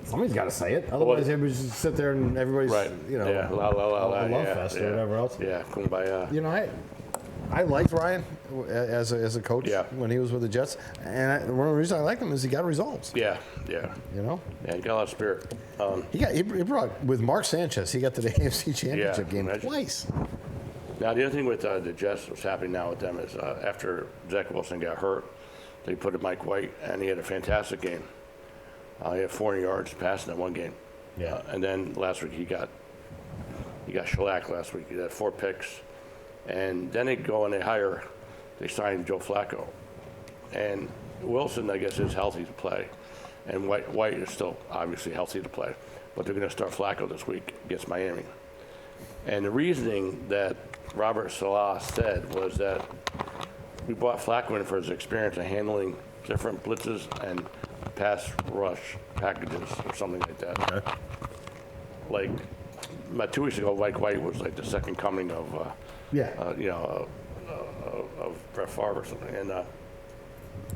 Somebody's got to say it. Otherwise, everybody just sit there and everybody's, Right. a love fest or whatever else. Yeah. Kumbaya. I liked Ryan as a coach Yeah. when he was with the Jets, and one of the reasons I liked him is he got results. Yeah. Yeah, He got a lot of spirit. he brought with Mark Sanchez. He got to the AFC Championship game imagine. twice. Now, the other thing with the Jets, what's happening now with them is after Zach Wilson got hurt, they put in Mike White, and he had a fantastic game. He had 400 yards passing in one game. Yeah. And then last week he got shellacked last week. He had 4 picks. And then they go and they sign Joe Flacco. And Wilson, I guess, is healthy to play. And White is still obviously healthy to play. But they're going to start Flacco this week against Miami. And the reasoning that Robert Saleh said was that we bought Flacco in for his experience in handling different blitzes and pass rush packages or something like that. Okay. Like about 2 weeks ago, Mike White was like the second coming of of Brett Favre or something. And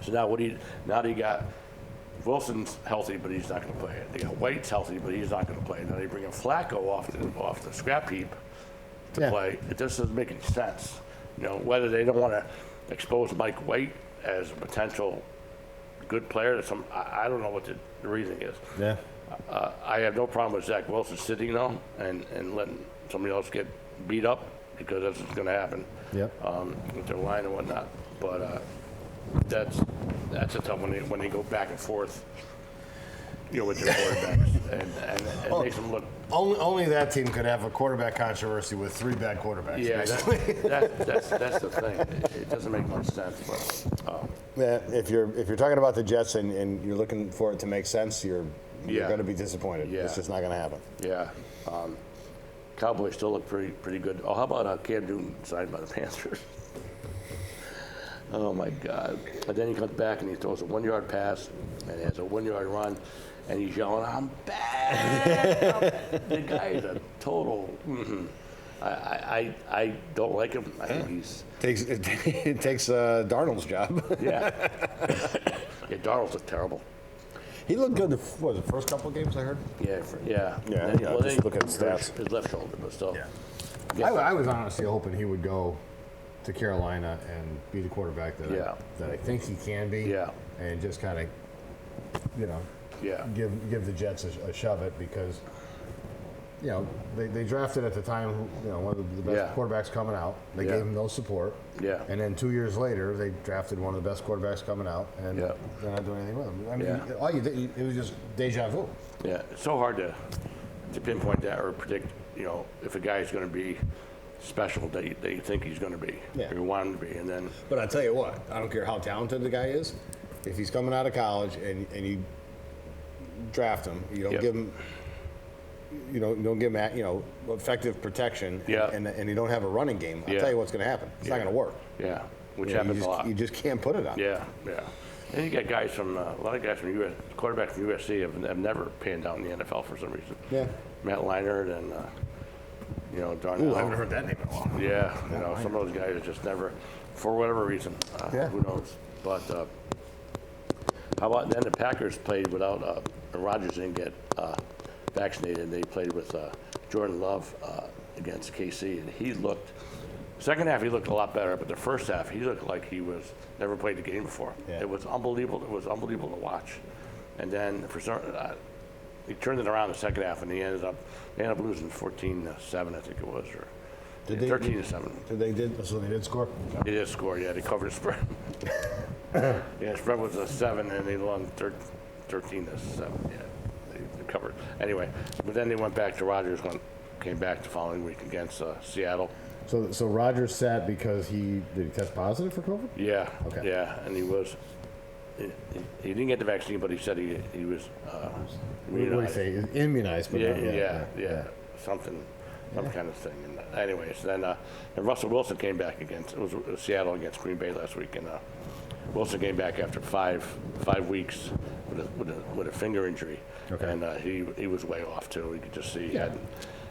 so now they got Wilson's healthy, but he's not going to play. They got White's healthy, but he's not going to play. Now they bring in Flacco off the scrap heap to play. It just doesn't make any sense. Whether they don't want to expose Mike White as a potential good player, I don't know what the reasoning is. Yeah. I have no problem with Zach Wilson sitting though and letting somebody else get beat up because that's what's going to happen. Yep. With their line and whatnot. But that's a tough when they go back and forth. with their quarterbacks, and it makes them look. Only that team could have a quarterback controversy with 3 bad quarterbacks. Yeah, basically. that's the thing. It doesn't make much sense, but Yeah, if you're talking about the Jets and you're looking for it to make sense, you're going to be disappointed. Yeah. It's just not going to happen. yeah. Cowboys still look pretty good. Oh, how about Cam Newton signed by the Panthers? Oh my God! But then he comes back and he throws a 1-yard pass and he has a 1-yard run, and he's yelling, "I'm back!" The guy is a total. I don't like him. I think he's It takes Darnold's job. yeah. Yeah, Darnold's look terrible. He looked good the first couple of games I heard. Yeah, Yeah, Then- yeah, well, just then look at the stats. His left shoulder, but still. Yeah. I was honestly hoping he would go to Carolina and be the quarterback Yeah. that I think he can be. Yeah. And just kind of, Yeah. give the Jets a shove it because, they drafted at the time, one of the best Yeah. quarterbacks coming out. They Yeah. gave him no support. Yeah. And then 2 years later, they drafted one of the best quarterbacks coming out, and Yeah. they're not doing anything with him. I mean, Yeah. all you did, it was just deja vu. Yeah, it's so hard to pinpoint that or predict, if a guy's going to be special that you think he's going to be, Yeah. or you want him to be, and then, But I tell you what, I don't care how talented the guy is. If he's coming out of college and you draft him, you don't Yep. give him, don't give him, effective protection, Yeah. and you don't have a running game. I'll Yeah. tell you what's going to happen. It's not Yeah. going to work. yeah, which You happens just, a lot. You just can't put it on. Yeah, yeah. And you got guys from, a lot of guys from quarterbacks from USC have never panned out in the NFL for some reason. Yeah. Matt Leinart and, Darnell. Ooh, I haven't heard that name in a while. Yeah, some of those guys just never, for whatever reason, Yeah. who knows. But how about then the Packers played without, Rodgers didn't get vaccinated. They played with Jordan Love against KC, and he looked, second half he looked a lot better, but the first half he looked like he was never played the game before. Yeah. It was unbelievable. It was unbelievable to watch. And then for some, he turned it around the second half, and they ended up losing 14-7, I think it was, or Did they- 13-7. So they did score? They did score, yeah. They covered the spread. Yeah, spread was a 7, and they won 13-7. Yeah, they covered. Anyway, but then they went back to Rodgers. Came back the following week against Seattle. So Rodgers sat because did he test positive for COVID? Yeah, Okay. yeah, and he was. He didn't get the vaccine, but he said he was. What do you say? Immunized, but not yet. Yeah, some kind of thing. And anyways, then and Russell Wilson came back against. It was Seattle against Green Bay last week, and Wilson came back after five weeks with a finger injury. Okay. And he was way off too. You could just see. Yeah.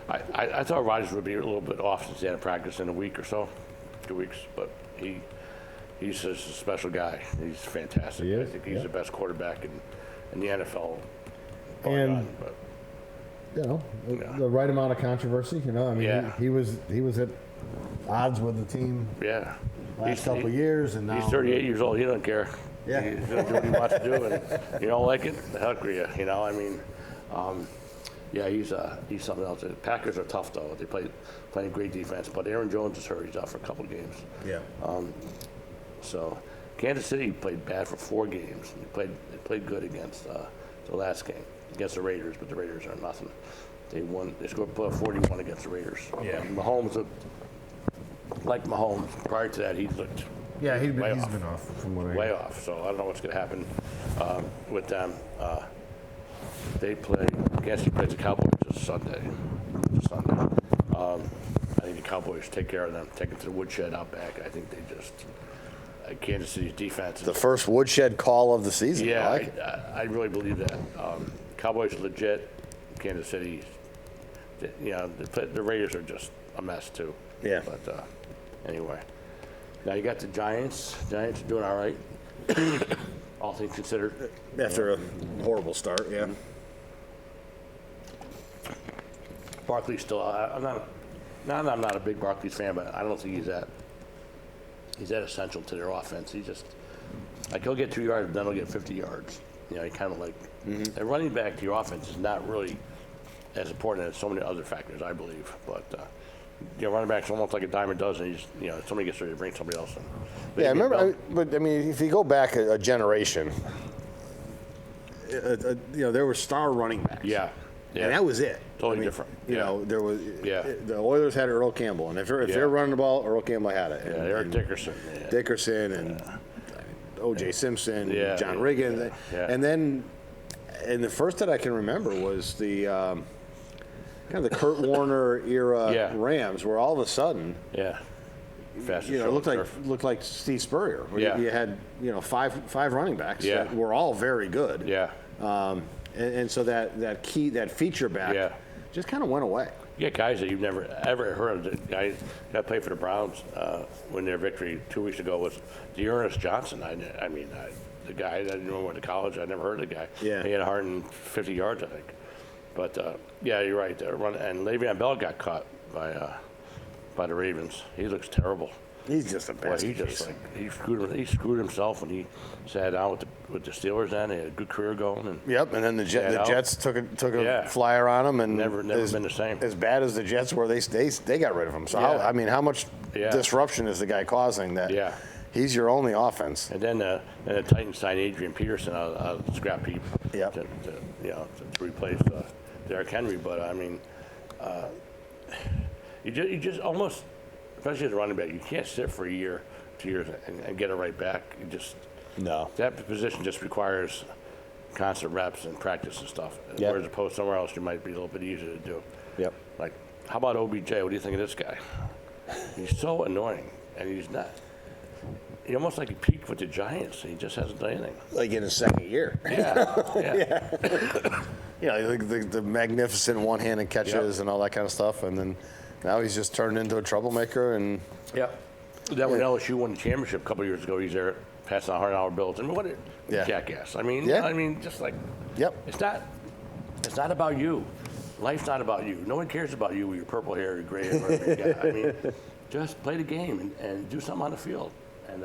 I thought Rodgers would be a little bit off since he had a practice in a week or so, 2 weeks, but he's just a special guy. He's fantastic. He is, I think he's yeah. the best quarterback in the NFL. And- But The right amount of controversy. I mean, Yeah. he was at odds with the team yeah, last couple of years, and now He's 38 years old. He doesn't care. Yeah. He's going to do what he wants to do, and you don't like it, the heck with you. I mean, yeah, he's something else. The Packers are tough though. They playing great defense, but Aaron Jones is hurt. He's out for a couple games. Yeah. So Kansas City played bad for 4 games. They played good against the last game against the Raiders, but the Raiders are nothing. They won. They scored 41 against the Raiders. Yeah. And Mahomes looked like Mahomes. Prior to that, he looked he's way been off. off from what I way off. So I don't know what's going to happen with them. They play. Kansas City plays the Cowboys this Sunday. I think the Cowboys take care of them, take them to the woodshed out back. I think they just Kansas City's defense. The first woodshed call of the season. Yeah, I like it. I really believe that. Cowboys are legit. Kansas City, the Raiders are just a mess too. Yeah. But anyway, now you got the Giants. Giants are doing all right, all things considered. After a horrible start, yeah. Barkley's still. I'm not a big Barkley's fan, but I don't think he's that essential to their offense. He just he'll get 2 yards, then he'll get 50 yards. He kind of like a running back to your offense is not really as important as so many other factors, I believe. But running back's almost like a dime a dozen. Somebody gets ready to bring somebody else in. Yeah, I remember, but I mean, if you go back a generation, there were star running backs. Yeah. Yeah. And that was it. Totally different. You Yeah. know, there was. Yeah. The Oilers had Earl Campbell, and if they're running the ball, Earl Campbell had it. Yeah, And, Eric and Dickerson. Yeah. Dickerson and O.J. Simpson, Yeah. John Riggins, Yeah. and then, and the first that I can remember was the kind of the Kurt Warner era Yeah. Rams, where all of a sudden, Yeah. Fastest it show on looked turf. like Steve Spurrier. Where Yeah. you had five running backs Yeah. that were all very good. Yeah. And so that feature back Yeah. just kind of went away. You get guys that you've never ever heard of. The guy that played for the Browns when their victory 2 weeks ago was Dearness Johnson. The guy that I knew went to college. I never heard of the guy. Yeah. He had 150 yards, I think. But yeah, you're right. And Le'Veon Bell got caught by the Ravens. He looks terrible. He's just a Boy, basket he just case. he screwed himself when he sat down with the Steelers. Then he had a good career going. And Yep, and then the out. Jets took a Yeah. flyer on him, and Never been the same. As bad as the Jets were, they got rid of him. So Yeah. how much Yeah. disruption is the guy causing that? Yeah. He's your only offense. And then the Titans signed Adrian Peterson out of scrap heap Yep. to replace Derrick Henry. But I mean, you just almost, especially as a running back, you can't sit for a year, 2 years, and get it right back. You just No. that position just requires constant reps and practice and stuff. Yep. Whereas opposed somewhere else, you might be a little bit easier to do. Yep. Like, how about OBJ? What do you think of this guy? He's so annoying, and he's not. He almost like he peaked with the Giants. He just hasn't done anything. Like in his second year. Yeah. The magnificent one-handed catches Yep. and all that kind of stuff, and then now he's just turned into a troublemaker. And Yep. That when LSU won the championship a couple years ago, he's there passing $100 bills. I mean, what a Yeah. jackass. Yeah. Just like, yep. it's not about you. Life's not about you. No one cares about you with your purple hair, your gray hair, whatever you got. I mean, just play the game and do something on the field. And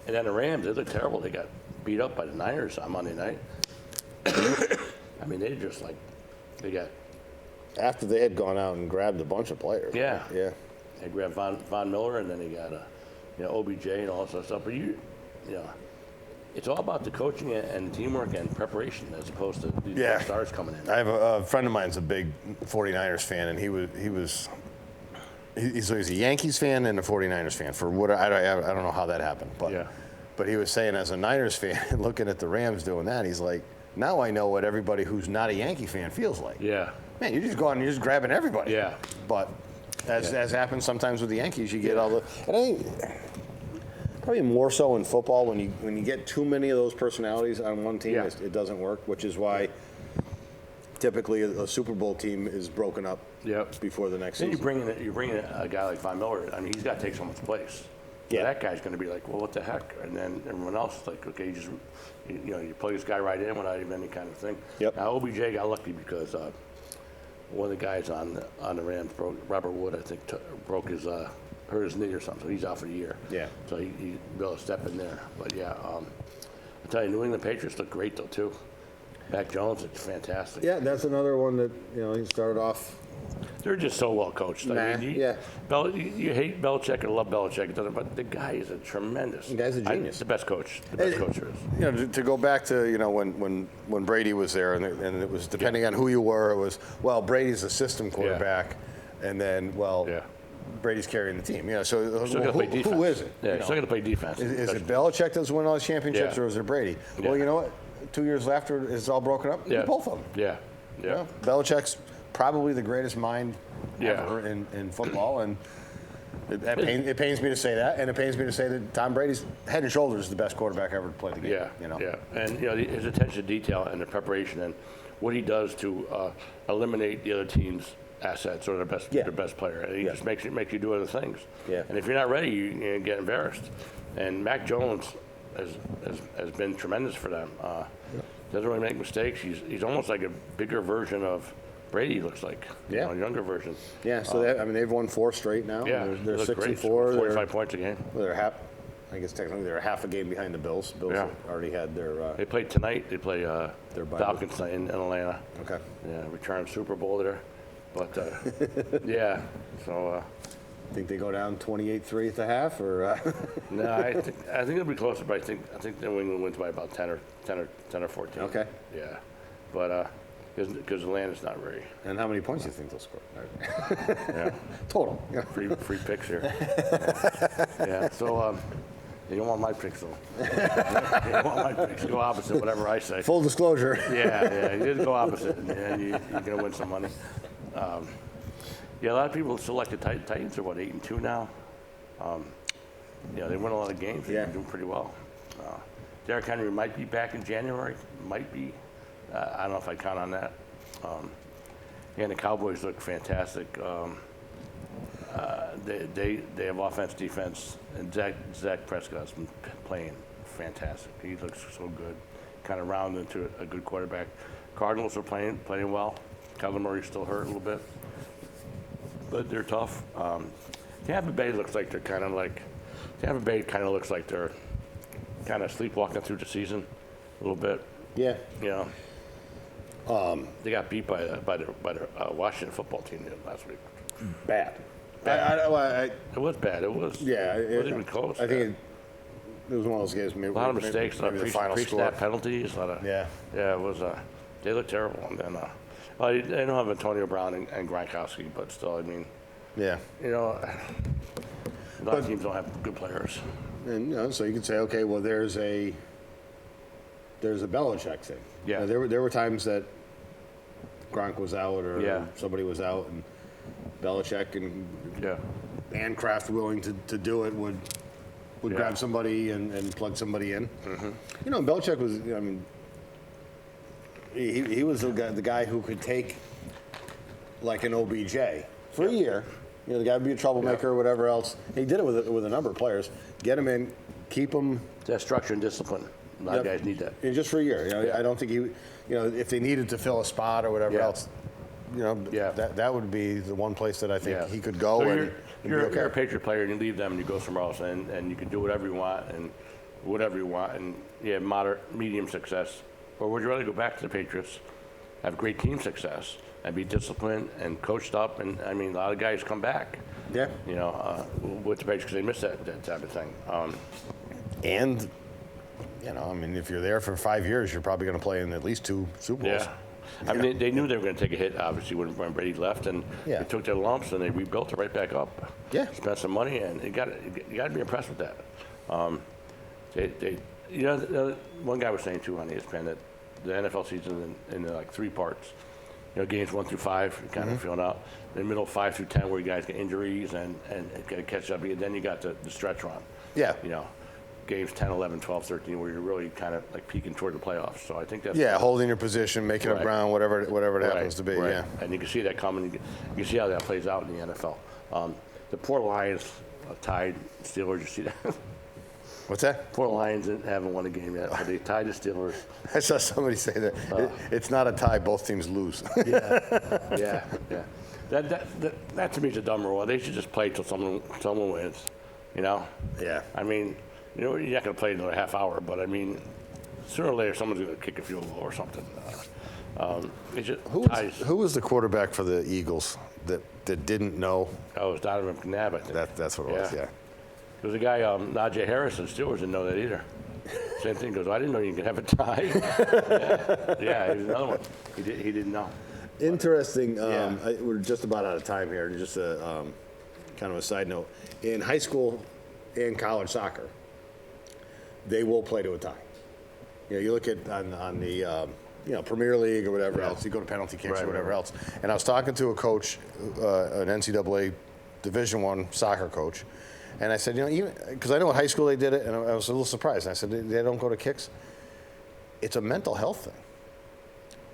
then the Rams, they look terrible. They got beat up by the Niners on Monday night. I mean, they just like, they got, After they had gone out and grabbed a bunch of players. Yeah. Yeah. they grabbed Von Miller, and then they got OBJ and all that stuff. But it's all about the coaching and teamwork and preparation as opposed to these Yeah. stars coming in. I have a friend of mine's a big 49ers fan, and he's a Yankees fan and a 49ers fan. For what I don't know how that happened, but he was saying as a Niners fan, looking at the Rams doing that, he's like, now I know what everybody who's not a Yankee fan feels like. Yeah. Man, you just go out and you're just grabbing everybody. Yeah. But as happens sometimes with the Yankees, you get all the. And I think probably more so in football when you get too many of those personalities on one team, Yeah. it doesn't work. Which is why typically a Super Bowl team is broken up Yep. before the next Then season. you bring in a guy like Von Miller. I mean, he's got to take someone's place. Yeah. That guy's going to be like, well, what the heck? And then everyone else is like, okay, you plug this guy right in without even any kind of thing. Yep. Now OBJ got lucky because one of the guys on the Rams, Robert Wood, I think, hurt his knee or something, so he's out for the year. Yeah. So he be able to step in there. But yeah, I tell you, New England Patriots look great though too. Mac Jones, it's fantastic. Yeah, that's another one that he started off. They're just so well coached. I mean, yeah. You hate Belichick or love Belichick, it doesn't, but the guy is a tremendous. The guy's a genius. The best coach. The best coach there is. To go back to when Brady was there, and it was depending on who you were, it was Brady's a system quarterback, and then Yeah. Brady's carrying the team. So Still got to play defense. who is it? Yeah, still got to play defense. Is it Belichick that's win all these championships, Yeah. or is it Brady? Yeah. Well, you know what? 2 years after it's all broken up, Yeah. both of them. Yeah. Yeah. Belichick's probably the greatest mind Yeah. ever in football, and it pains me to say that, and it pains me to say that Tom Brady's head and shoulders the best quarterback ever to play the game. Yeah. Yeah. And his attention to detail and the preparation and what he does to eliminate the other team's assets or their best player. And he just makes you do other things. Yeah. And if you're not ready, you get embarrassed. And Mac Jones has been tremendous for them. Doesn't really make mistakes. He's almost like a bigger version of Brady, looks like. Yeah. A younger version. Yeah, so they've won 4 straight now. Yeah. They're they look 6 great. and 4. 45 points a game. They're half. I guess technically they're half a game behind the Bills. Bills Yeah. already had their. They play tonight. They play Their bye Falcons tonight in Atlanta. Okay. Yeah, return Super Bowl there. But yeah, so Think they go down 28-3 at the half, or? No, I think it'll be closer, but I think New England wins by about 10 or 14. Okay. Yeah, but because Atlanta's not very. And how many points do you think they'll score? Yeah. Total. Yeah. Free picks here. Yeah. So you don't want my picks though. You don't want my picks. Go opposite whatever I say. Full disclosure. Yeah. You just go opposite, and you're gonna win some money. Yeah, a lot of people select the Titans are 8-2 now. They win a lot of games. They're doing pretty well. Derrick Henry might be back in January. Might be. I don't know if I count on that. And the Cowboys look fantastic. They have offense, defense, and Zach Prescott's been playing fantastic. He looks so good. Kind of round into a good quarterback. Cardinals are playing well. Kyler Murray's still hurt a little bit, but they're tough. Tampa Bay looks like they're kind of looks like they're kind of sleepwalking through the season a little bit. Yeah. They got beat by the Washington football team last week. Bad. It was bad. It was. Yeah. It wasn't even close. I think it was one of those games. Maybe, a lot of mistakes. A lot of pre-snap penalties. Yeah. Yeah. It was. They looked terrible. And then, they don't have Antonio Brown and Gronkowski, but still, I mean. Yeah. A lot of teams don't have good players. And so you can say, okay, well, there's a Belichick thing. Yeah. There were times that Gronk was out or Yeah. somebody was out, and Belichick and Kraft willing to do it would grab somebody and plug somebody in. Mm-hmm. Belichick was, he was the guy who could take like an OBJ for a year. The guy would be a troublemaker or whatever else. He did it with a number of players. Get him in, keep him. That's structure and discipline. A lot of guys need that. And just for a year. I don't think if they needed to fill a spot or whatever else, that would be the one place that I think he could go. So you're a Patriot player and you leave them and you go somewhere else and you can do whatever you want and you have moderate, medium success. Or would you rather go back to the Patriots, have great team success, and be disciplined and coached up? And I mean, a lot of guys come back. Yeah. With the Patriots because they miss that type of thing. And if you're there for 5 years, you're probably going to play in at least 2 Super Bowls. Yeah. I mean, they knew they were going to take a hit, obviously, when Brady left, and they took their lumps and they rebuilt it right back up. Yeah. Spent some money, and you got to be impressed with that. One guy was saying too on ESPN that the NFL season in like 3 parts. Games 1 through 5, you're kind of feeling out. In the middle, 5 through 10, where you guys get injuries and got to catch up. Then you got the stretch run. Yeah. Games 10, 11, 12, 13, where you're really kind of like peeking toward the playoffs. So I think that's holding your position, making up ground, whatever it happens to be. Right. Yeah, and you can see that coming. You can see how that plays out in the NFL. The poor Lions tied Steelers. You see that? What's that? Poor Lions haven't won a game yet, but they tied the Steelers. I saw somebody say that it's not a tie; both teams lose. Yeah. That to me is a dumb rule. They should just play till someone wins. Yeah. I mean, you're not going to play another half hour, but I mean, sooner or later someone's going to kick a field goal or something. It's just Who was the quarterback for the Eagles that didn't know? Oh, it was Donovan McNabb, I think. That's what it was. Yeah. There was a guy, Najee Harris, and Steelers didn't know that either. Same thing. Goes, I didn't know you could have a tie. Yeah, he was another one. He didn't know. Interesting. We're just about out of time here. Just a kind of a side note. In high school and college soccer, they will play to a tie. You look at on the Premier League or whatever else. You go to penalty kicks or whatever else. And I was talking to a coach, an NCAA Division I soccer coach, and I said, because I know in high school they did it, and I was a little surprised. And I said, they don't go to kicks. It's a mental health thing.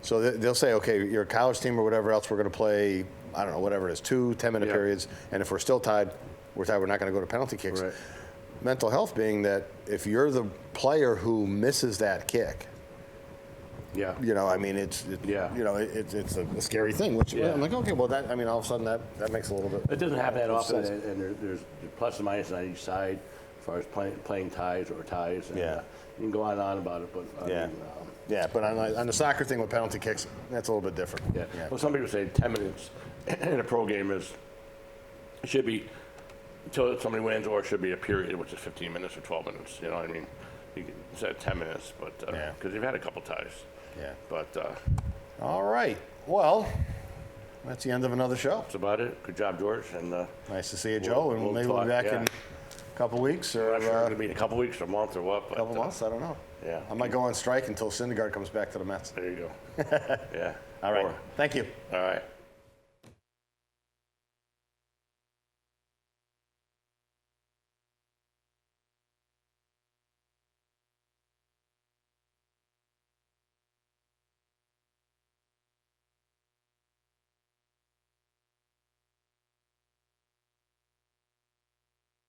So they'll say, okay, you're a college team or whatever else, we're going to play, I don't know, whatever it is, 2 10-minute periods, and if we're still tied, we're not going to go to penalty kicks. Right. Mental health being that if you're the player who misses that kick, I mean, it's a scary thing. Which I'm like, okay, well, all of a sudden that makes a little bit. It doesn't happen that often, and there's plus and minus on each side as far as playing ties or ties. And, you can go on and on about it, but but on the soccer thing with penalty kicks, that's a little bit different. Well, some people say 10 minutes in a pro game should be until somebody wins, or it should be a period, which is 15 minutes or 12 minutes, you know what I mean? Instead of 10 minutes, but, Yeah. because you've had a couple ties. Yeah. But All right. Well, that's the end of another show. that's about it. Good job, George, and Nice to see you, Joe, and we'll maybe we'll be talk, back yeah. in a couple weeks or I'm not sure it's a going to be in a couple weeks or a month or what, but. couple months. I don't know. Yeah. I might go on strike until Syndergaard comes back to the Mets. There you go. Yeah. All right. Or- Thank you. All right.